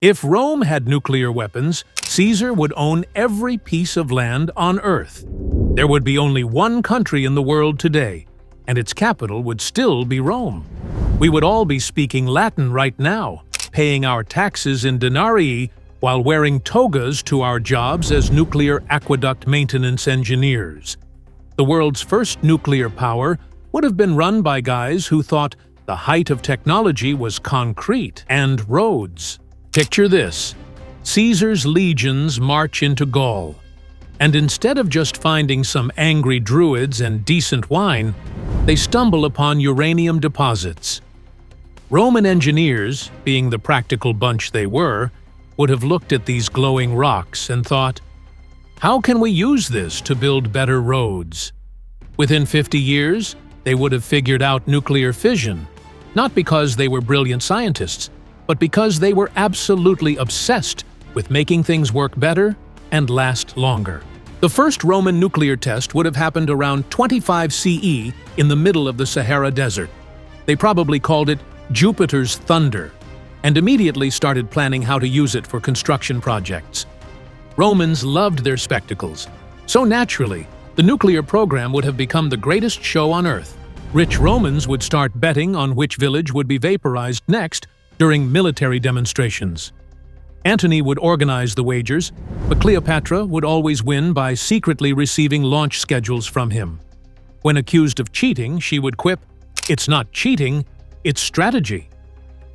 If Rome had nuclear weapons, Caesar would own every piece of land on Earth. There would be only one country in the world today, and its capital would still be Rome. We would all be speaking Latin right now, paying our taxes in denarii while wearing togas to our jobs as nuclear aqueduct maintenance engineers. The world's first nuclear power would have been run by guys who thought the height of technology was concrete and roads. Picture this: Caesar's legions march into Gaul, and instead of just finding some angry druids and decent wine, they stumble upon uranium deposits. Roman engineers, being the practical bunch they were, would have looked at these glowing rocks and thought, how can we use this to build better roads? Within 50 years, they would have figured out nuclear fission, not because they were brilliant scientists, but because they were absolutely obsessed with making things work better and last longer. The first Roman nuclear test would have happened around 25 CE in the middle of the Sahara Desert. They probably called it Jupiter's Thunder, and immediately started planning how to use it for construction projects. Romans loved their spectacles, so naturally, the nuclear program would have become the greatest show on Earth. Rich Romans would start betting on which village would be vaporized next during military demonstrations. Antony would organize the wagers, but Cleopatra would always win by secretly receiving launch schedules from him. When accused of cheating, she would quip, "It's not cheating, it's strategy."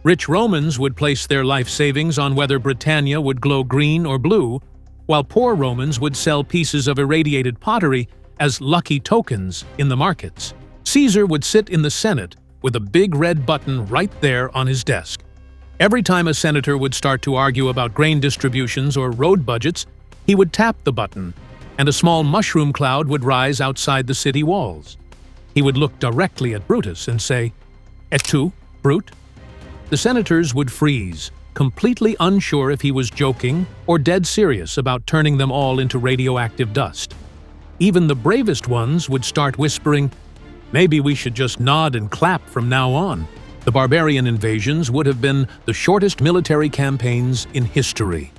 Rich Romans would place their life savings on whether Britannia would glow green or blue, while poor Romans would sell pieces of irradiated pottery as lucky tokens in the markets. Caesar would sit in the Senate with a big red button right there on his desk. Every time a senator would start to argue about grain distributions or road budgets, he would tap the button, and a small mushroom cloud would rise outside the city walls. He would look directly at Brutus and say, "Et tu, Brute?" The senators would freeze, completely unsure if he was joking or dead serious about turning them all into radioactive dust. Even the bravest ones would start whispering, "Maybe we should just nod and clap from now on." The barbarian invasions would have been the shortest military campaigns in history.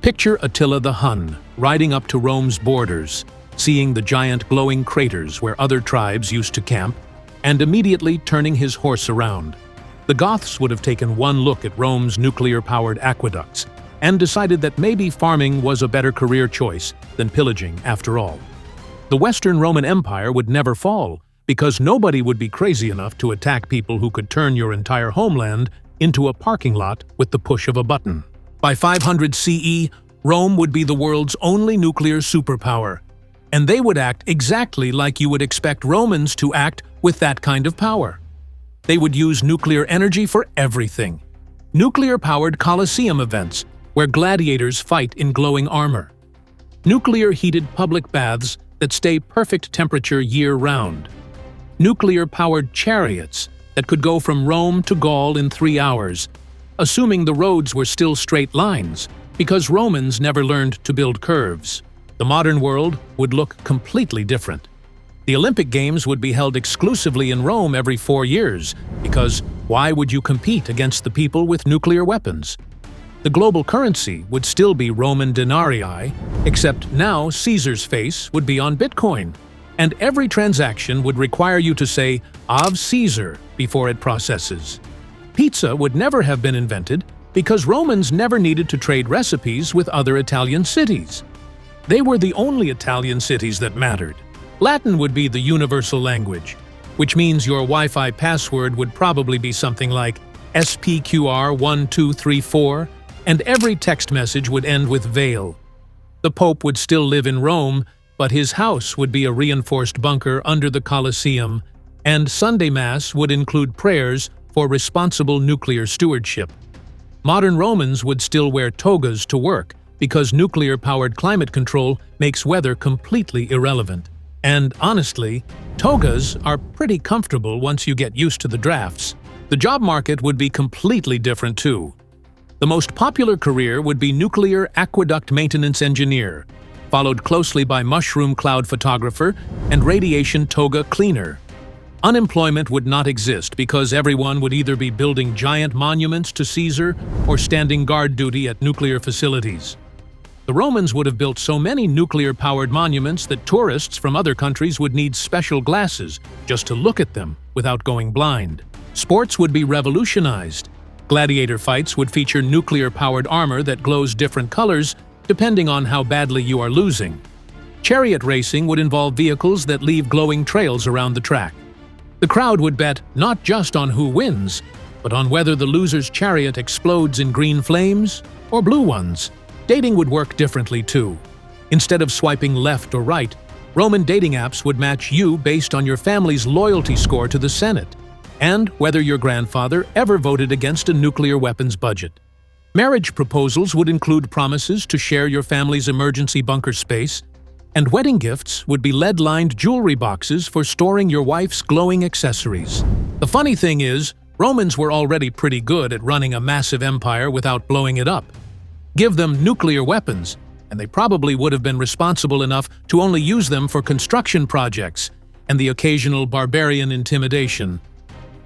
Picture Attila the Hun riding up to Rome's borders, seeing the giant glowing craters where other tribes used to camp, and immediately turning his horse around. The Goths would have taken one look at Rome's nuclear-powered aqueducts and decided that maybe farming was a better career choice than pillaging after all. The Western Roman Empire would never fall, because nobody would be crazy enough to attack people who could turn your entire homeland into a parking lot with the push of a button. By 500 CE, Rome would be the world's only nuclear superpower, and they would act exactly like you would expect Romans to act with that kind of power. They would use nuclear energy for everything. Nuclear-powered Colosseum events, where gladiators fight in glowing armor. Nuclear-heated public baths that stay perfect temperature year-round. Nuclear-powered chariots that could go from Rome to Gaul in 3 hours, assuming the roads were still straight lines, because Romans never learned to build curves. The modern world would look completely different. The Olympic Games would be held exclusively in Rome every 4 years, because why would you compete against the people with nuclear weapons? The global currency would still be Roman denarii, except now Caesar's face would be on Bitcoin, and every transaction would require you to say "Av Caesar" before it processes. Pizza would never have been invented because Romans never needed to trade recipes with other Italian cities. They were the only Italian cities that mattered. Latin would be the universal language, which means your Wi-Fi password would probably be something like SPQR1234, and every text message would end with "Veil." The Pope would still live in Rome, but his house would be a reinforced bunker under the Colosseum, and Sunday Mass would include prayers for responsible nuclear stewardship. Modern Romans would still wear togas to work because nuclear-powered climate control makes weather completely irrelevant. And honestly, togas are pretty comfortable once you get used to the drafts. The job market would be completely different too. The most popular career would be nuclear aqueduct maintenance engineer, followed closely by mushroom cloud photographer and radiation toga cleaner. Unemployment would not exist because everyone would either be building giant monuments to Caesar or standing guard duty at nuclear facilities. The Romans would have built so many nuclear-powered monuments that tourists from other countries would need special glasses just to look at them without going blind. Sports would be revolutionized. Gladiator fights would feature nuclear-powered armor that glows different colors depending on how badly you are losing. Chariot racing would involve vehicles that leave glowing trails around the track. The crowd would bet not just on who wins, but on whether the loser's chariot explodes in green flames or blue ones. Dating would work differently too. Instead of swiping left or right, Roman dating apps would match you based on your family's loyalty score to the Senate and whether your grandfather ever voted against a nuclear weapons budget. Marriage proposals would include promises to share your family's emergency bunker space, and wedding gifts would be lead-lined jewelry boxes for storing your wife's glowing accessories. The funny thing is, Romans were already pretty good at running a massive empire without blowing it up. Give them nuclear weapons, and they probably would have been responsible enough to only use them for construction projects and the occasional barbarian intimidation.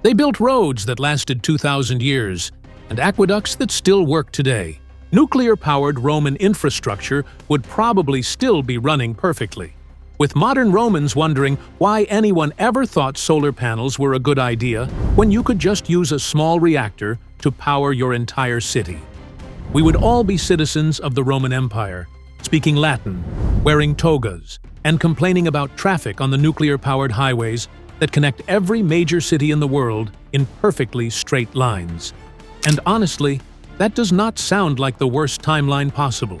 They built roads that lasted 2,000 years and aqueducts that still work today. Nuclear-powered Roman infrastructure would probably still be running perfectly, with modern Romans wondering why anyone ever thought solar panels were a good idea when you could just use a small reactor to power your entire city. We would all be citizens of the Roman Empire, speaking Latin, wearing togas, and complaining about traffic on the nuclear-powered highways that connect every major city in the world in perfectly straight lines. And honestly, that does not sound like the worst timeline possible.